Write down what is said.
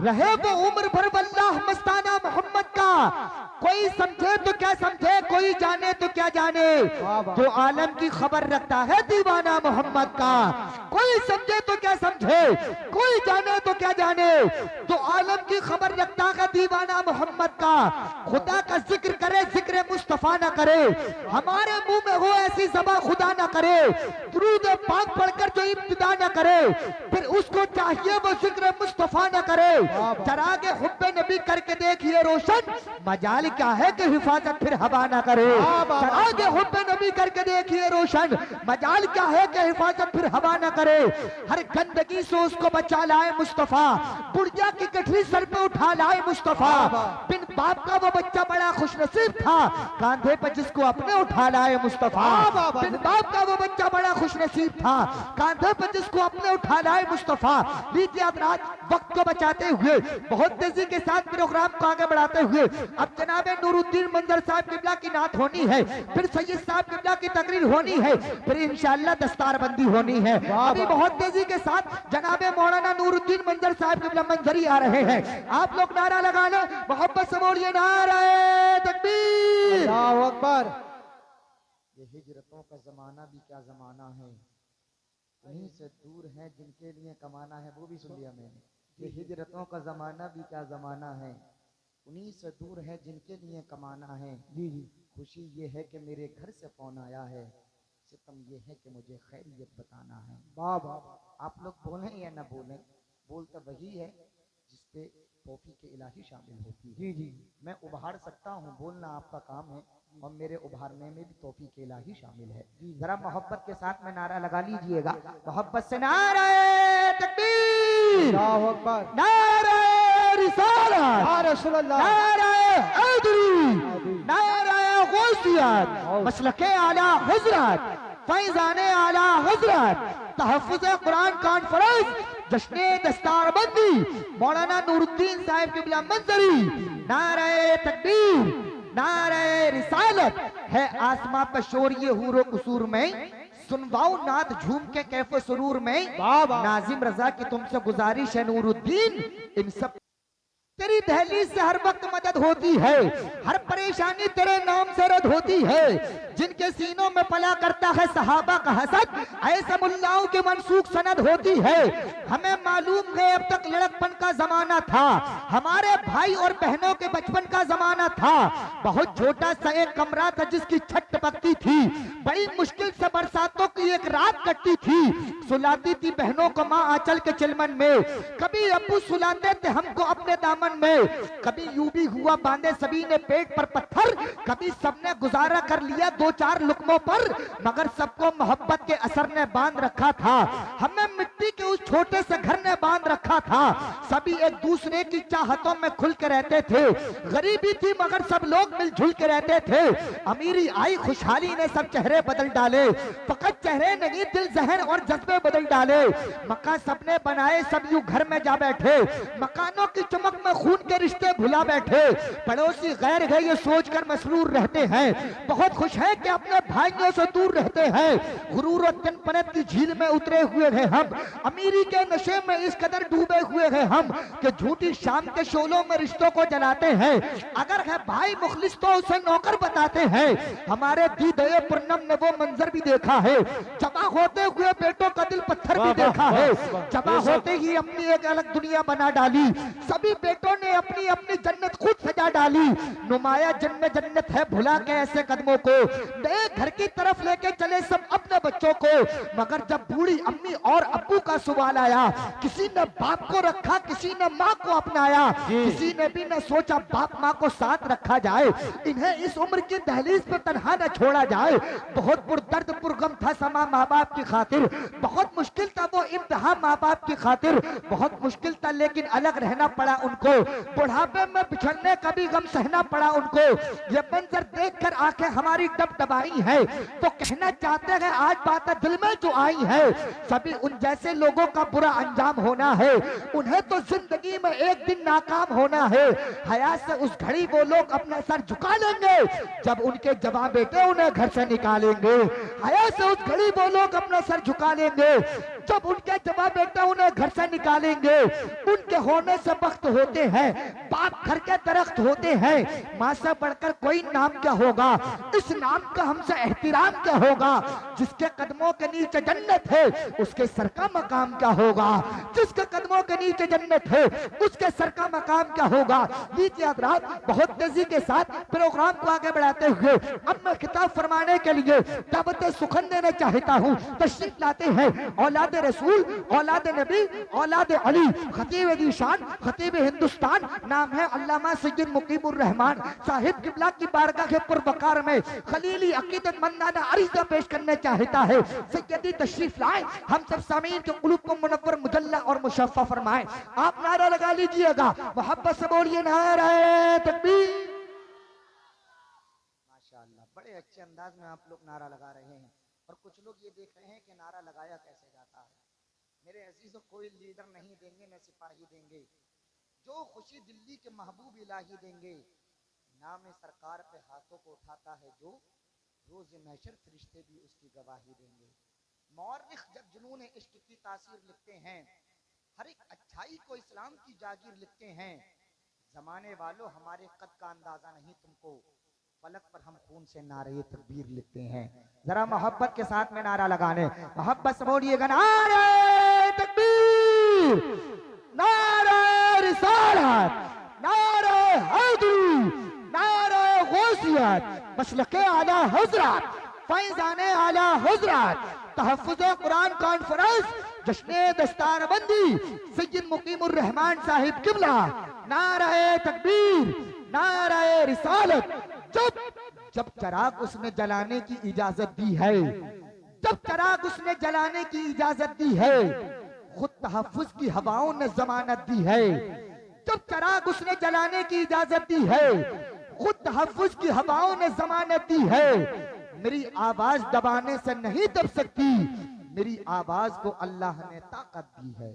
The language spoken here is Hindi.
रहे वो उम्र भर वल्लाह मस्ताना मोहम्मद का। कोई समझे तो क्या समझे, कोई जाने तो क्या जाने, जो आलम की खबर रखता है दीवाना मोहम्मद का। कोई समझे तो क्या समझे, कोई जाने तो क्या जाने, जो आलम की खबर रखता है दीवाना मोहम्मद का। खुदा का जिक्र करे जिक्र मुस्तफा ना करे, हमारे मुंह में हो ऐसी ज़बान खुदा ना करे। दुरूद पाक पढ़कर जो इब्तिदा ना करे, फिर उसको चाहिए वो जिक्र मुस्तफा ना करे। चरागे हुब्बे नबी करके देखिए रोशन, मजाल क्या है कि हिफाजत फिर हवा ना करे। चरागे हुब्बे नबी करके देखिए रोशन, मजाल क्या है कि हिफाजत फिर हवा ना करे। हर गंदगी से उसको बचा लाए मुस्तफा, बुढ़िया की गठरी सर पे उठा लाए मुस्तफा। बिन बाप का वो बच्चा बड़ा खुशनसीब था, कांधे पर जिसको अपने उठा लाए मुस्तफा। बिन बाप का वो बच्चा बड़ा खुशनसीब था, कांधे पर जिसको अपने उठा लाए मुस्तफा। लीजिए अब रात वक्त को बचाते हुए बहुत तेजी के साथ प्रोग्राम को आगे बढ़ाते हुए अब जनाब नूरुद्दीन मंजर साहब किबला की नात होनी है, फिर सैयद साहब किबला की तकरीर होनी है, फिर इंशाअल्लाह दस्तारबंदी होनी है। अभी बहुत तेजी के साथ जनाब मौलाना नूरुद्दीन मंजर साहब किबला मंजरी आ रहे हैं। आप लोग नारा लगा लो, मोहब्बत से बोलिए नारे तकबीर, अल्लाहू अकबर। ये हिजरतों का जमाना भी क्या जमाना है, उन्हीं से दूर है जिनके लिए कमाना है। वो भी सुन लिया मैंने। ये हिजरतों का जमाना भी क्या जमाना है, उन्हीं से दूर है जिनके लिए कमाना है। जी जी, खुशी ये है कि मेरे घर से फोन आया है, सितम ये है कि मुझे खैरियत बताना है। वाह वाह। आप लोग बोलें या ना बोलें, बोल तो वही है जिसपे तौफीक इलाही शामिल होती है। जी जी, मैं उभार सकता हूँ, बोलना आपका काम है, और मेरे उभारने में भी तौफीक इलाही शामिल है। जरा मोहब्बत के साथ में नारा लगा लीजिएगा, मोहब्बत से नारे तकबीर, अल्लाहू अकबर। नारे रिसालत, या रसूल अल्लाह, नारे हैदरी, नारे गौसियत, मसलके आला हजरत, फैजाने आला हजरत, तहफ्फुज़ कुरान कॉन्फ्रेंस, जश्ने दस्तारबंदी, मौलाना नूरुद्दीन साहिब किबला मंजरी। नारे तकबीर, नारे रिसालत है। आसमां पे शोर ये हूरो कसूर में, सुनवाओ नात झूम के कैफे सुरूर में। नाजिम रजा की तुमसे गुजारिश है नूरुद्दीन, इन सब तेरी दहलीज से हर वक्त मदद होती है, हर परेशानी तेरे नाम से रद्द होती है। जिनके सीनों में पला करता है सहाबा का हसद, ऐसे मुल्लाओं की मनसूख सनद होती है। हमें मालूम है अब तक लड़कपन का जमाना था, हमारे भाई और बहनों के बचपन का जमाना था। बहुत छोटा सा एक कमरा था जिसकी छत टपकती थी, बड़ी मुश्किल से बरसातों की एक रात कटती थी। सुलाती थी बहनों को माँ आंचल के चिलमन में, कभी अब्बू सुलाते थे हमको अपने दामन में। कभी यूं भी हुआ बांधे सभी ने पेट पर पत्थर, कभी सबने गुजारा कर लिया दो चार लुकमों पर, मगर सबको मोहब्बत के असर ने बांध रखा था। हमें मिट्टी के उस छोटे से घर ने बांध रखा था। सभी एक दूसरे की चाहतों में खुल के रहते थे। गरीबी थी मगर सब लोग मिलजुल के रहते थे। अमीरी आई खुशहाली ने सब चेहरे बदल डाले, फकत चेहरे नहीं दिल जहन और जज्बे बदल डाले। मकान सबने बनाए सब यूं घर में जा बैठे, मकानों की चमक में खून के रिश्ते भुला बैठे। पड़ोसी गैर है ये सोचकर मसरूर रहते हैं, बहुत खुश है कि अपने भाइयों से दूर रहते हैं। गुरूर और तनपनत की झील में उतरे हुए हैं हम, अमीरी के नशे में इस कदर डूबे हुए हैं हम कि झूठी शाम के शोलों में रिश्तों को जलाते हैं। अगर है भाई मुखलिस तो उसे नौकर बताते हैं। हमारे दीदे पूर्णम ने वो मंजर भी देखा है, जबा होते हुए बेटों का दिल पत्थर भी देखा है। जबा होते ही अपनी एक अलग दुनिया बना डाली, सभी बेटों ने अपनी अपनी जन्नत खुद सजा डाली। नुमाया जन्नत जन्नत है भुला के ऐसे कदमों को, नए घर की तरफ लेके चले सब अपने बच्चों को। मगर जब बूढ़ी अम्मी और अब्बू का सवाल आया, किसी ने बाप को रखा किसी ने माँ को अपनाया, किसी ने भी न सोचा बाप माँ को साथ रखा जाए, इन्हें इस उम्र की दहलीज पे तन्हा न छोड़ा जाए। बहुत पुरदर्द पुरगम था समा माँ बाप की खातिर, बहुत मुश्किल था वो इम्तिहान माँ बाप की खातिर, बहुत मुश्किल था लेकिन अलग रहना पड़ा उनको। बुढ़ापे में बिछड़ने का भी गम सहना पड़ा उनको। ये मंजर देखकर आंखें हमारी डबडबाई है, तो कहना चाहते हैं आज बातें दिल में जो आई है। सभी उन जैसे जैसे लोगों का बुरा अंजाम होना है, उन्हें तो जिंदगी में एक दिन नाकाम होना है। हया से उस घड़ी वो लोग अपना सर झुका लेंगे जब उनके जवान बेटे उन्हें घर से निकालेंगे। हया से उस घड़ी वो लोग अपना सर झुका लेंगे जब उनके जवान बेटे उन्हें घर से निकालेंगे। उनके होने से वक्त होते हैं, बाप घर के दरख्त होते हैं। माँ से बढ़कर कोई नाम क्या होगा, इस नाम का हमसे एहतराम क्या होगा। जिसके कदमों के नीचे जन्नत है उसके सर का मकाम क्या होगा, जिसके कदमों के नीचे जन्नत है उसके सर का मकाम क्या होगा। लीजिए हज़रात, बहुत तेजी के साथ प्रोग्राम को आगे बढ़ाते हुए अब मैं खिताब फरमाने के लिए दावत सुखन देना चाहता हूँ। तशरीफ लाते हैं औलाद रसूल, औलाद नबी, औलाद अली, खतीब ज़ीशान, खतीब हिंदुस्तान, नाम है अल्लामा सैयद मुकीमुर रहमान साहिब किबला की बारगाह के पुरवकार में खलीली अकीदत मंदाना अरीज़ा पेश करने चाहता है। सैयदी तशरीफ लाए, हम सब सामीन के कुलूब को मुनव्वर मुजल्ला और मुशफ़्फ़ा फरमाएं। आप नारा लगा लीजिएगा, मोहब्बत से बोलिए नारा तकबीर। माशाअल्लाह, बड़े अच्छे अंदाज में आप लोग नारा लगा रहे हैं और कुछ लोग ये देख रहे हैं कि नारा लगाया कैसे जाता है। मेरे अजीजों, कोई लीडर नहीं देंगे न सिपाही देंगे, जो खुशी दिल्ली के महबूब इलाही देंगे। नाम सरकार पे हाथों को उठाता है जो, रोज महशर फरिश्ते भी उसकी गवाही देंगे। मौर्रिख जब जुनून इश्क की तासीर लिखते हैं, हर एक अच्छाई को इस्लाम की जागीर लिखते हैं। जमाने वालों, हमारे कद का अंदाजा नहीं तुमको, फलक पर हम खून से नारे तकबीर लिखते हैं। जरा मोहब्बत के साथ में नारा लगाने, मोहब्बत से बोलिएगा नारे तकबीर, नारे रिसालत, नारे हैदरी, नारे गौसियत, मसलके आला हज़रत, फैज़ाने आला हज़रत, तहफ़्फ़ुज़े कुरान कॉन्फ्रेंस, जश्ने दस्तारबंदी सैयद मुकीमुर रहमान साहिब किबला, नारे तकबीर, नारे रिसालत। जब चराग उसने जलाने की इजाजत दी है, जब चराग उसने जलाने की इजाजत दी है, खुद तहफ़्फ़ुज़ की हवाओं ने जमानत दी है। जब चराग उसने जलाने की इजाजत दी है, खुद तहफ़्फ़ुज़ की हवाओं ने जमानत दी है। मेरी आवाज दबाने से नहीं दब सकती, मेरी आवाज को अल्लाह ने ताकत दी है।